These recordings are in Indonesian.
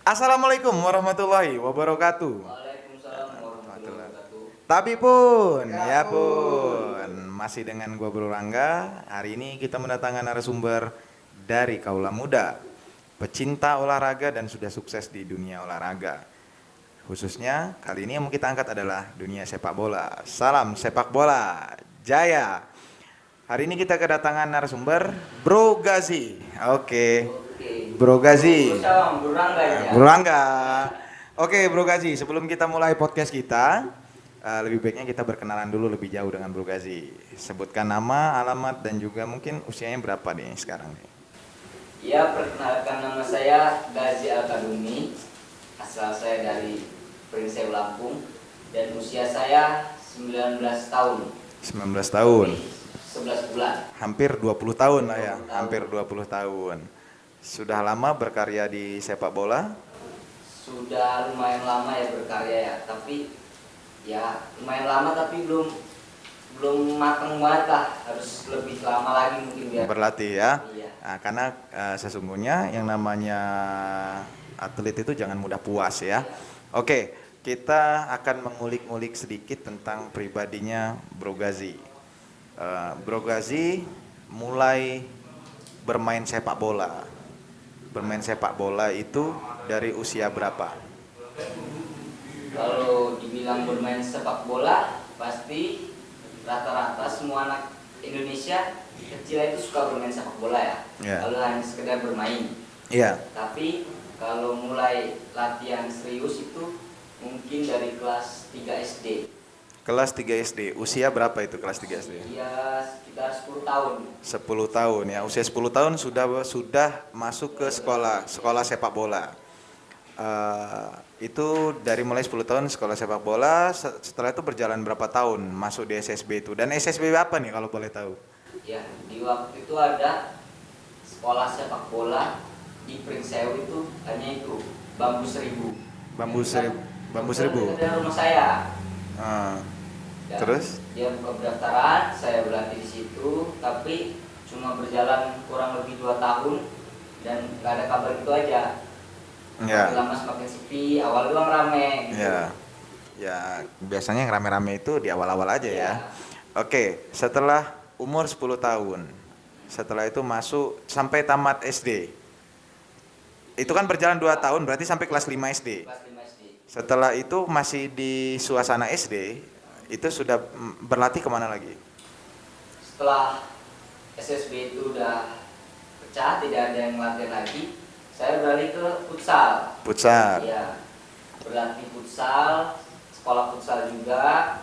Assalamualaikum warahmatullahi wabarakatuh. Waalaikumsalam warahmatullahi wabarakatuh. Tapi pun, ya pun, masih dengan gua Bro Rangga. Hari ini kita mendatangkan narasumber dari kaula muda, pecinta olahraga dan sudah sukses di dunia olahraga. Khususnya kali ini yang mau kita angkat adalah dunia sepak bola. Salam sepak bola, jaya. Hari ini kita kedatangan narasumber Bro Gazi. Oke. Oke. Bro Gazi. Salam, Bro Rangga ya. Bro Rangga. Oke, Bro Gazi, sebelum kita mulai podcast kita, lebih baiknya kita berkenalan dulu lebih jauh dengan Bro Gazi. Sebutkan nama, alamat, dan juga mungkin usianya berapa nih sekarang nih. Ya, perkenalkan nama saya Gazi Al-Kadumi. Asal saya dari Prinseu Lampung dan usia saya 19 tahun. 19 tahun. 11 bulan. Hampir 20 tahun lah ya, 20 tahun. hampir 20 tahun. Sudah lama berkarya di sepak bola? Sudah lumayan lama ya berkarya ya, tapi ya lumayan lama tapi belum matang banget lah, harus lebih lama lagi mungkin biar Berlatih ya. iya. Nah, karena sesungguhnya yang namanya atlet itu jangan mudah puas ya. Oke, kita akan mengulik-ngulik sedikit tentang pribadinya Bro Gazi. Bro Gazi mulai bermain sepak bola. Bermain sepak bola itu dari usia berapa? Kalau dibilang bermain sepak bola, pasti rata-rata semua anak Indonesia kecil itu suka bermain sepak bola ya. Ya. Kalau hanya sekedar bermain. Iya. Tapi kalau mulai latihan serius itu mungkin dari kelas 3 SD. Kelas 3 SD. Usia berapa itu kelas 3 SD? Ya sekitar 10 tahun. 10 tahun ya. Usia 10 tahun sudah masuk ke sekolah sepak bola. Itu dari mulai 10 tahun sekolah sepak bola, setelah itu berjalan berapa tahun masuk di SSB itu. Dan SSB apa nih kalau boleh tahu? Ya, di waktu itu ada sekolah sepak bola di Prinseu itu hanya itu Bambu Seribu. Bambu Seribu. Dari rumah saya. Ah, Dan terus? dia buka pendaftaran, saya berlatih di situ, tapi cuma berjalan kurang lebih 2 tahun dan nggak ada kabar itu aja. Ya. Makin lama semakin sepi, awal doang rame. Gitu. Ya. Ya, biasanya yang rame-rame itu di awal-awal aja ya. Ya. Oke, setelah umur 10 tahun. Setelah itu masuk sampai tamat SD. Itu kan berjalan 2 tahun, berarti sampai kelas 5 SD. Kelas 5 SD. Setelah itu masih di suasana SD, itu sudah berlatih kemana lagi? Setelah SSB itu udah pecah, tidak ada yang latihan lagi, saya beralih ke futsal. Futsal. Iya, berlatih futsal, sekolah futsal juga.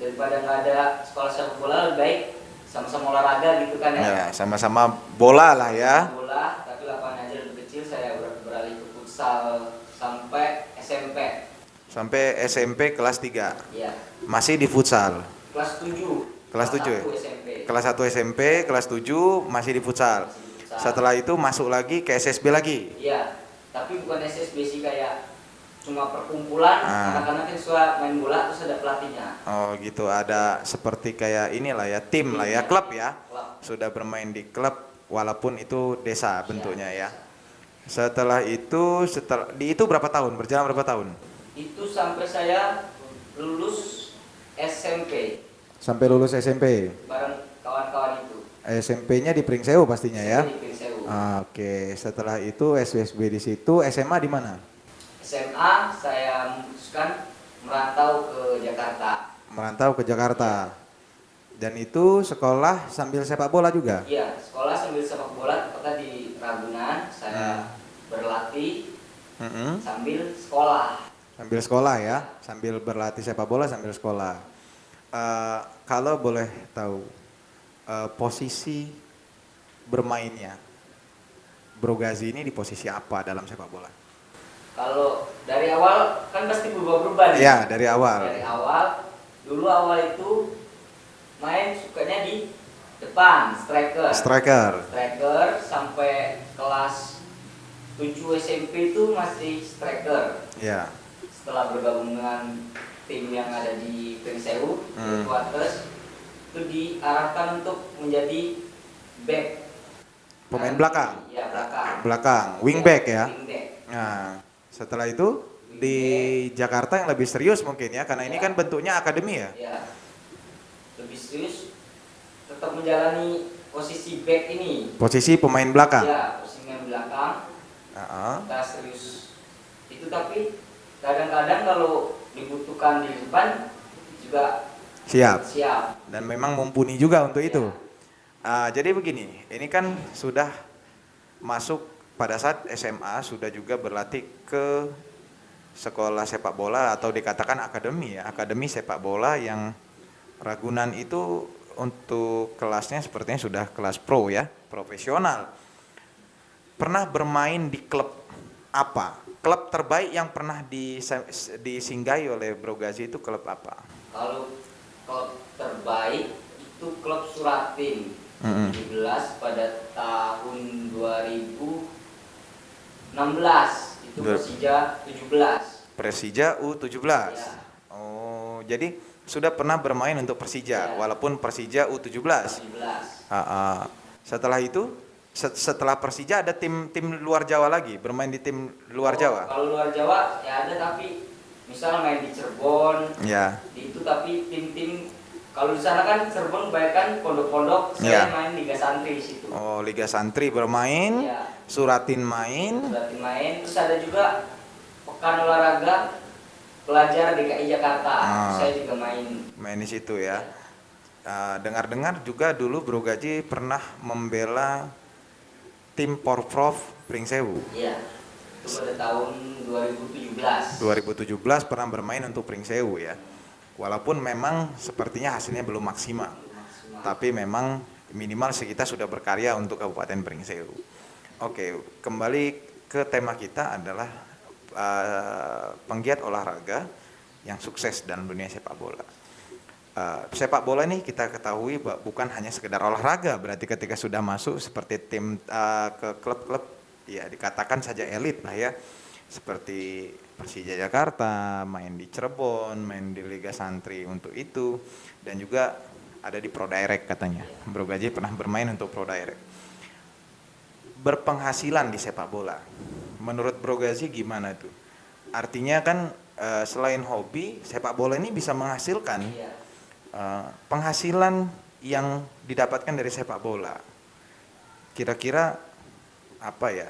Daripada nggak ada sekolah sepak bola, lebih baik sama-sama olahraga gitu kan ya. Ya, sama-sama bola lah ya. Bola, tapi lapangan aja lebih kecil, saya beralih ke futsal sampai SMP. Sampai SMP kelas 3. Iya, Masih di futsal. kelas 7. Kelas 7 ya? 1 SMP. Kelas 1 SMP, kelas 7 masih di futsal. Masih di futsal. Setelah itu masuk lagi ke SSB lagi. Iya, tapi bukan SSB sih, kayak cuma perkumpulan Ah. anak-anak yang suka main bola terus ada pelatihnya. Oh gitu, ada seperti kayak inilah ya, tim lah ya, klub ya. Klub. Sudah bermain di klub walaupun itu desa bentuknya ya. Iya. Setelah itu itu berapa tahun? Berjalan berapa tahun? Itu sampai saya lulus SMP Sampai lulus SMP. bareng kawan-kawan itu. SMP-nya di Pringseu pastinya ya. Di Prinseu. Oke, setelah itu SSB di situ, SMA di mana? SMA saya memutuskan merantau ke Jakarta. Merantau ke Jakarta. Dan itu sekolah sambil sepak bola juga? Iya, sekolah sambil sepak bola, tepatnya di Ragunan. Saya berlatih Mm-mm. sambil sekolah. Sambil sekolah ya, sambil berlatih sepak bola sambil sekolah. Kalau boleh tahu posisi bermainnya, Bro Gazi ini di posisi apa dalam sepak bola? Kalau dari awal kan pasti berubah-ubah nih. Ya, dari awal. Dari awal, dulu awal itu main sukanya di depan, striker. Striker sampai kelas 7 SMP itu masih striker. Ya. Setelah bergabung dengan tim yang ada di Prinseu, di Kuartes, itu diarahkan untuk menjadi back. Pemain belakang. Iya, belakang. Belakang, wingback ya. Wingback. Nah, setelah itu di Jakarta yang lebih serius mungkin ya, karena ini Ya. kan bentuknya akademi ya. Ya, lebih serius tetap menjalani posisi back ini. Posisi pemain belakang. Ya, posisi main belakang. Heeh. Kita serius itu, tapi kadang-kadang kalau dibutuhkan di depan juga Siap. siap. Dan memang mumpuni juga untuk itu. Ya. Jadi begini, ini kan sudah masuk pada saat SMA, sudah juga berlatih ke sekolah sepak bola atau dikatakan akademi ya, akademi sepak bola yang Ragunan itu untuk kelasnya sepertinya sudah kelas pro ya, profesional. Pernah bermain di klub apa? Klub terbaik yang pernah disinggahi oleh Bro Gazi itu klub apa? Kalau klub terbaik itu klub Suratin 17 pada tahun 2016, itu Persija 17. Persija U17. Ya. Oh, jadi sudah pernah bermain untuk Persija, Ya. walaupun Persija U17. 17. Setelah itu, setelah Persija ada tim luar Jawa lagi, bermain di tim luar Jawa. Kalau luar Jawa ya ada, tapi misal main di Cirebon, Ya. di itu tapi tim-tim, kalau di sana kan Cirebon kebanyakan pondok-pondok, Ya. saya main Liga Santri di situ. Oh, Liga Santri bermain, Ya. Suratin main. Berarti main, terus ada juga pekan olahraga pelajar DKI Jakarta. Saya juga main di situ ya. Dengar-dengar juga dulu Bro Gaji pernah membela tim Porprov Pringsewu. Iya, itu pada tahun 2017. 2017 pernah bermain untuk Pringsewu ya. Walaupun memang sepertinya hasilnya belum maksimal. Tapi memang minimal kita sudah berkarya untuk Kabupaten Pringsewu. Oke, kembali ke tema kita adalah penggiat olahraga yang sukses dalam dunia sepak bola. Sepak bola ini kita ketahui bukan hanya sekedar olahraga, berarti ketika sudah masuk seperti tim ke klub-klub ya dikatakan saja elit lah ya, seperti Persija Jakarta, main di Cirebon, main di Liga Santri untuk itu, dan juga ada di Pro Direct katanya. Bro Gaji pernah bermain untuk Pro Direct. Berpenghasilan di sepak bola, menurut Bro Gazi gimana tuh? Artinya kan selain hobi, sepak bola ini bisa menghasilkan. Penghasilan yang didapatkan dari sepak bola, kira-kira apa ya?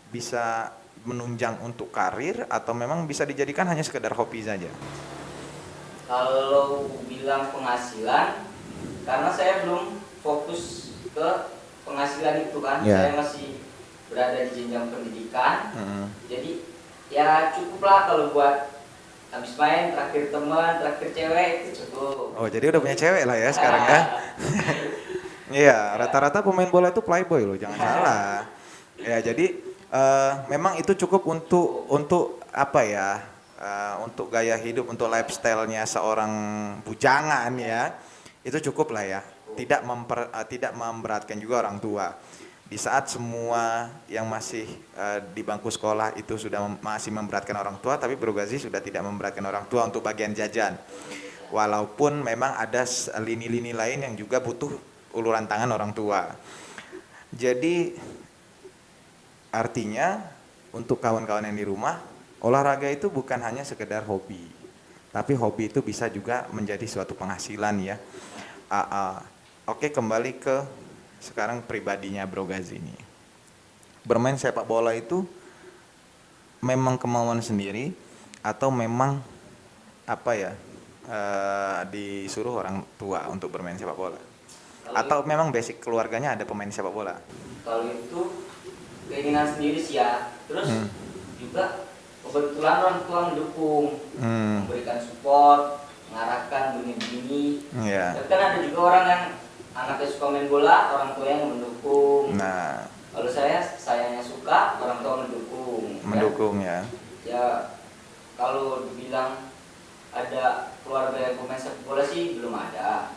Bisa menunjang untuk karir atau memang bisa dijadikan hanya sekedar hobi saja? Kalau bilang penghasilan, karena saya belum fokus ke penghasilan itu kan, saya masih berada di jenjang pendidikan, jadi ya cukuplah kalau buat habis main, traktir teman, traktir cewek itu cukup. Oh, jadi udah punya cewek lah ya sekarang ya? Iya, rata-rata pemain bola itu playboy loh, jangan salah. Ya, jadi memang itu cukup untuk apa ya? Untuk gaya hidup, untuk lifestyle-nya seorang bujangan ya. Itu cukup lah ya. Tidak memberatkan juga orang tua. Di saat semua yang masih di bangku sekolah itu sudah masih memberatkan orang tua, tapi Bro Gazi sudah tidak memberatkan orang tua untuk bagian jajan. Walaupun memang ada lini-lini lain yang juga butuh uluran tangan orang tua. Jadi artinya untuk kawan-kawan yang di rumah, olahraga itu bukan hanya sekedar hobi, tapi hobi itu bisa juga menjadi suatu penghasilan ya. Oke, kembali ke sekarang pribadinya Bro Gazi ini. Bermain sepak bola itu memang kemauan sendiri atau memang apa ya, disuruh orang tua untuk bermain sepak bola? Atau memang basic keluarganya ada pemain sepak bola? Kalau itu keinginan sendiri sih ya. Terus juga kebetulan orang tua mendukung, memberikan support, mengarahkan begini-begini. Tapi kan ada juga orang yang anaknya suka main bola, orang tua yang mendukung. Nah, kalau sayanya suka, orang tua mendukung. Ya. Ya, kalau dibilang ada keluarga yang pemain sepak bola sih belum ada.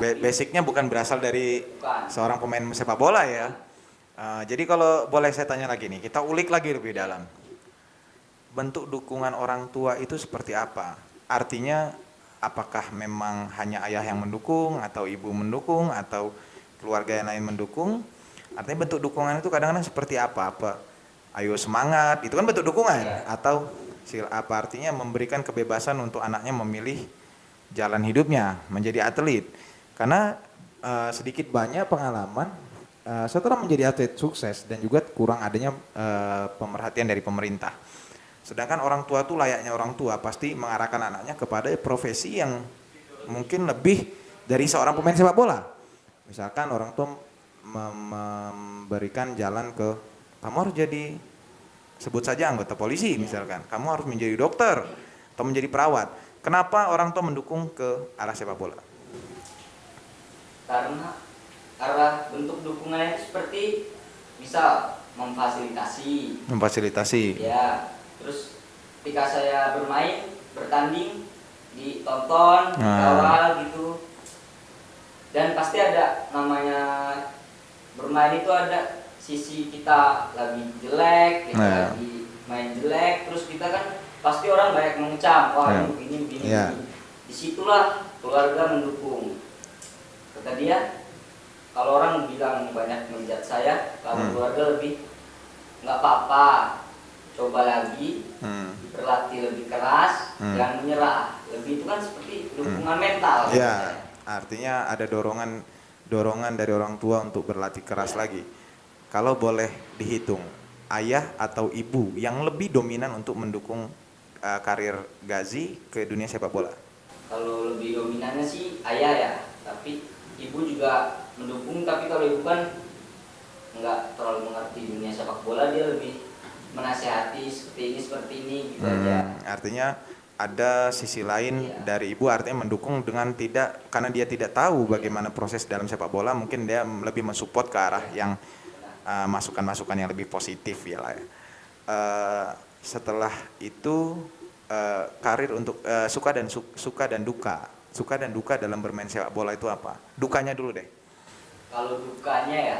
Basicnya bukan berasal dari bukan seorang pemain sepak bola ya. Jadi kalau boleh saya tanya lagi nih, kita ulik lagi lebih dalam. Bentuk dukungan orang tua itu seperti apa? Artinya apakah memang hanya ayah yang mendukung atau ibu mendukung atau keluarga yang lain mendukung? Artinya bentuk dukungan itu kadang-kadang seperti apa? ayo semangat, itu kan bentuk dukungan. Ya. Atau apa artinya memberikan kebebasan untuk anaknya memilih jalan hidupnya menjadi atlet. Karena sedikit banyak pengalaman setelah menjadi atlet sukses dan juga kurang adanya pemerhatian dari pemerintah. Sedangkan orang tua tuh layaknya orang tua pasti mengarahkan anaknya kepada profesi yang mungkin lebih dari seorang pemain sepak bola. Misalkan orang tua memberikan jalan ke kamu harus jadi, sebut saja anggota polisi misalkan, kamu harus menjadi dokter atau menjadi perawat. Kenapa orang tua mendukung ke arah sepak bola? Karena arah bentuk dukungannya itu seperti misal memfasilitasi ya, terus ketika saya bertanding ditonton, dikawal gitu, dan pasti ada namanya bermain itu ada sisi kita lagi jelek, kita lagi main jelek, terus kita kan pasti orang banyak mengecam, wah ini begini. Disitulah keluarga mendukung. Kata dia, kalau orang bilang banyak menjat saya, kalau keluarga lebih nggak apa-apa, coba lagi, berlatih lebih keras, jangan menyerah. Lebih itu kan seperti dukungan mental. Ya, artinya ada dorongan dari orang tua untuk berlatih keras lagi. Kalau boleh dihitung, ayah atau ibu yang lebih dominan untuk mendukung karir Gazi ke dunia sepak bola? Kalau lebih dominannya sih ayah ya, tapi ibu juga mendukung. Tapi kalau ibu kan nggak terlalu mengerti dunia sepak bola, dia lebih menasehati seperti ini gitu aja. Artinya ada sisi lain dari ibu, artinya mendukung dengan tidak, karena dia tidak tahu bagaimana proses dalam sepak bola, mungkin dia lebih mensupport ke arah yang masukan-masukan yang lebih positif ya lah ya. Setelah itu karir untuk suka dan duka dalam bermain sepak bola itu apa? Dukanya dulu deh. Kalau dukanya ya,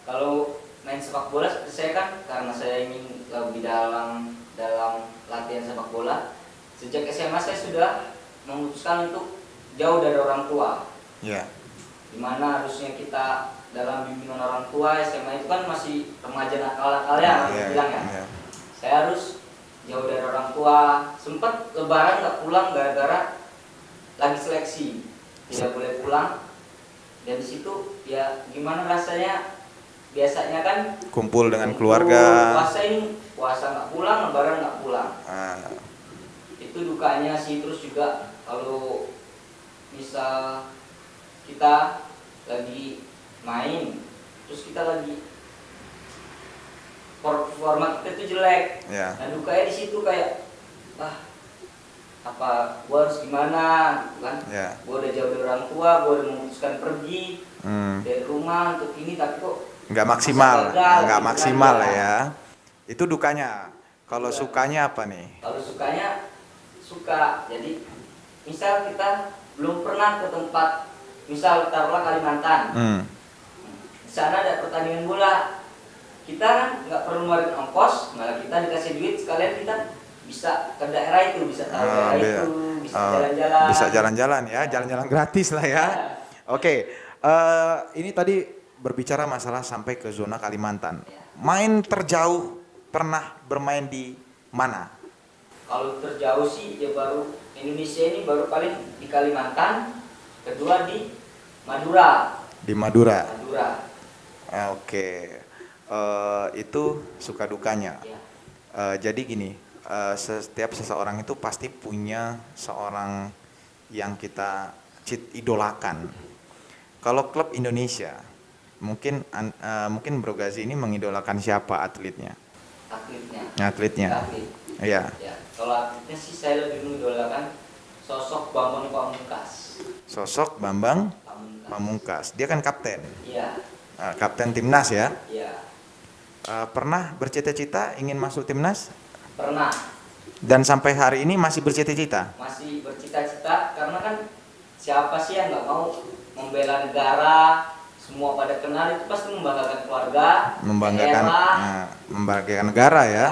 kalau main sepak bola seperti saya kan, karena saya ingin lebih dalam latihan sepak bola. Sejak SMA saya sudah memutuskan untuk jauh dari orang tua. Ya. Dimana harusnya kita dalam bimbingan orang tua, SMA itu kan masih remaja nakal-nakalnya, bilang ya. Saya harus jauh dari orang tua. Sempat lebaran nggak pulang gara-gara lagi seleksi, tidak boleh pulang. Dan di situ ya gimana rasanya? Biasanya kan kumpul dengan keluarga. Puasa nggak pulang, lebaran nggak pulang. Itu dukanya sih. Terus juga kalau misal kita lagi main, terus kita lagi performa kita tuh jelek. Nah dukanya di situ kayak, apa gua harus gimana kan? Gua udah jauh dari orang tua, gua udah memutuskan pergi dari rumah untuk ini, tapi kok nggak maksimal ya. Itu dukanya. Kalau sukanya apa nih? Kalau sukanya suka. Jadi misal kita belum pernah ke tempat, misal taruhlah Kalimantan. Di sana ada pertandingan bola. Kita kan nggak perlu ngeluarin ongkos, malah kita dikasih duit sekalian kita bisa ke daerah itu, bisa tahu daerah itu, bisa jalan-jalan. Bisa jalan-jalan ya, jalan-jalan gratis lah ya. Oke, ini tadi berbicara masalah sampai ke zona Kalimantan. Main terjauh pernah bermain di mana? Kalau terjauh sih ya baru Indonesia ini baru paling di Kalimantan, kedua di Madura. Di Madura. Oke. Itu suka dukanya. Jadi gini, setiap seseorang itu pasti punya seorang yang kita idolakan. Kalau klub Indonesia, mungkin Bro Gazi ini mengidolakan siapa atletnya? Atletnya. Iya. Ya, kalau atletnya sih saya lebih mengidolakan sosok Bambang Pamungkas. Sosok Bambang Pamungkas. Dia kan kapten. Iya. Kapten timnas ya? Iya. Pernah bercita-cita ingin masuk timnas? Pernah. Dan sampai hari ini masih bercita-cita? Masih bercita-cita, karena kan siapa sih yang nggak mau membela negara? Semua pada kenal, itu pasti membanggakan keluarga, membanggakan negara ya.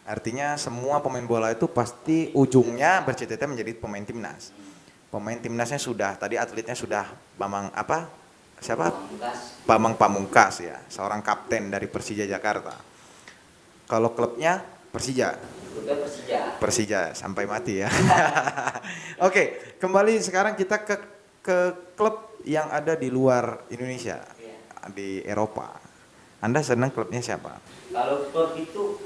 Artinya semua pemain bola itu pasti ujungnya bercita-cita menjadi pemain timnas. Pemain timnasnya sudah, tadi atletnya sudah Bambang apa? Siapa? Bambang Pamungkas ya, seorang kapten dari Persija Jakarta. Kalau klubnya Persija. Klubnya Persija. Persija sampai mati ya. Oke, kembali sekarang kita ke klub yang ada di luar Indonesia, di Eropa. Anda senang klubnya siapa? Kalau klub itu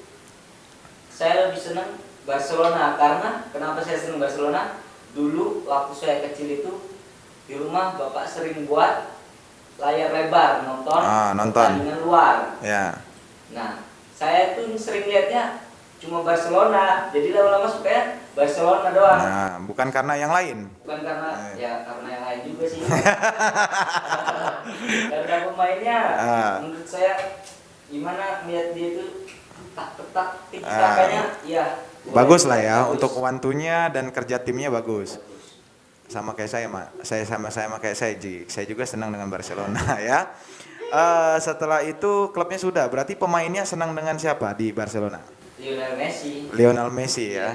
saya lebih senang Barcelona. Karena kenapa saya senang Barcelona? Dulu waktu saya kecil itu di rumah bapak sering buat layar lebar nonton pertandingan luar. Ya. Nah, saya tuh sering lihatnya cuma Barcelona, jadi lama-lama sukanya Barcelona doang. Nah, bukan karena yang lain. Bukan karena ya karena yang lain juga sih. Karena pemainnya menurut saya gimana melihat dia itu tak tik-taknya ya bagus lah ya, untuk wantunya dan kerja timnya bagus. Sama kayak saya, sama kayak saya juga senang dengan Barcelona ya. Setelah itu klubnya sudah, berarti pemainnya senang dengan siapa di Barcelona? Lionel Messi ya.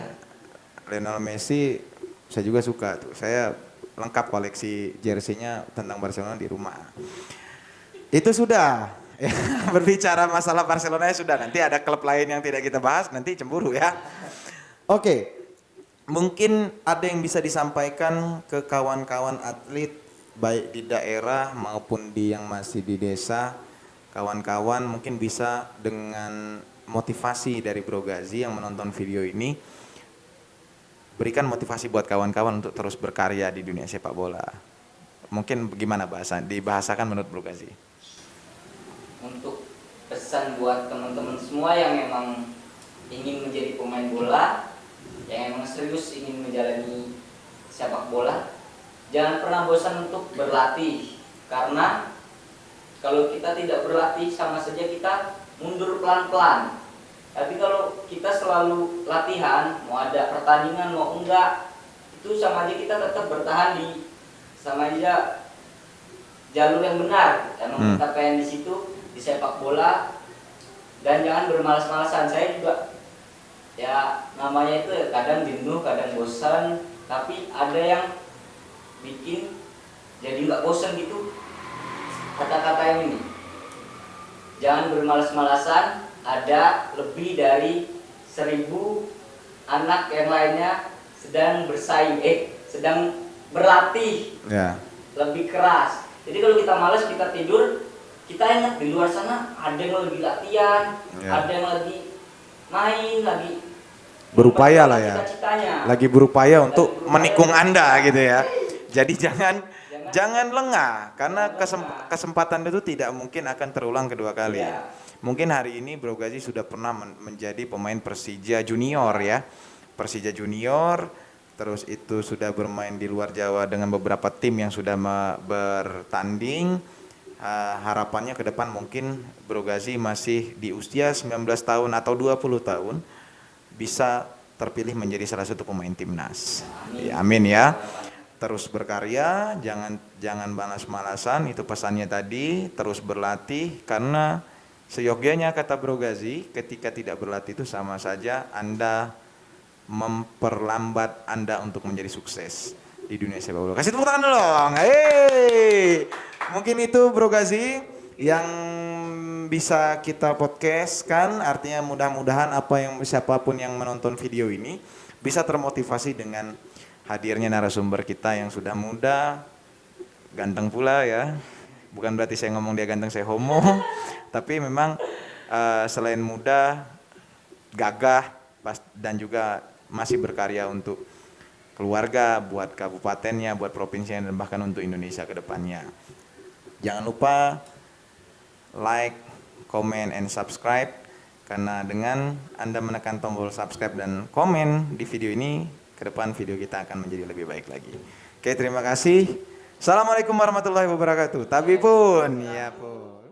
Lionel Messi saya juga suka tuh. Saya lengkap koleksi jersey-nya tentang Barcelona di rumah. Itu sudah. Ya, berbicara masalah Barcelona ya sudah. Nanti ada klub lain yang tidak kita bahas, nanti cemburu ya. Oke. Mungkin ada yang bisa disampaikan ke kawan-kawan atlet baik di daerah maupun yang masih di desa. Kawan-kawan mungkin bisa dengan motivasi dari Bro Gazi yang menonton video ini, berikan motivasi buat kawan-kawan untuk terus berkarya di dunia sepak bola. Mungkin gimana dibahasakan menurut Bro Gazi? Untuk pesan buat teman-teman semua yang memang ingin menjadi pemain bola, yang memang serius ingin menjalani sepak bola, jangan pernah bosan untuk berlatih. Karena kalau kita tidak berlatih sama saja kita mundur pelan-pelan. Tapi kalau kita selalu latihan, mau ada pertandingan mau enggak, itu sama aja kita tetap bertahan sama aja jalur yang benar. Emang kita pengen di situ di sepak bola, dan jangan bermalas-malasan. Saya juga ya namanya itu ya, kadang jenuh, kadang bosan, tapi ada yang bikin jadi nggak bosan gitu. Kata-kata yang ini, jangan bermalas-malasan, ada lebih dari 1000 anak yang lainnya sedang bersaing, sedang berlatih lebih keras. Jadi kalau kita malas, kita tidur, kita ingat di luar sana ada yang lagi latihan, ada yang lagi main, lagi berupaya lah ya, lagi berupaya untuk menikung Anda gitu ya. Jadi jangan lengah, karena kesempatan itu tidak mungkin akan terulang kedua kali. Mungkin hari ini Bro Gazi sudah pernah menjadi pemain Persija Junior ya, Persija Junior, terus itu sudah bermain di luar Jawa dengan beberapa tim yang sudah bertanding. Harapannya ke depan mungkin Bro Gazi masih di usia 19 tahun atau 20 tahun bisa terpilih menjadi salah satu pemain timnas. Amin ya. Terus berkarya, jangan malas-malasan, itu pesannya tadi. Terus berlatih, karena seyogyanya kata Bro Gazi, ketika tidak berlatih itu sama saja Anda memperlambat Anda untuk menjadi sukses di dunia sepak bola. Kasih tepuk tangan dulu dong. Mungkin itu Bro Gazi yang bisa kita podcastkan. Artinya mudah-mudahan siapapun yang menonton video ini bisa termotivasi dengan hadirnya narasumber kita yang sudah muda, ganteng pula ya. Bukan berarti saya ngomong dia ganteng saya homo, tapi memang selain muda, gagah dan juga masih berkarya untuk keluarga, buat kabupatennya, buat provinsinya, dan bahkan untuk Indonesia ke depannya. Jangan lupa like, comment, and subscribe, karena dengan Anda menekan tombol subscribe dan komen di video ini, ke depan video kita akan menjadi lebih baik lagi. Oke, terima kasih. Assalamualaikum warahmatullahi wabarakatuh. Tapi pun, ya pun.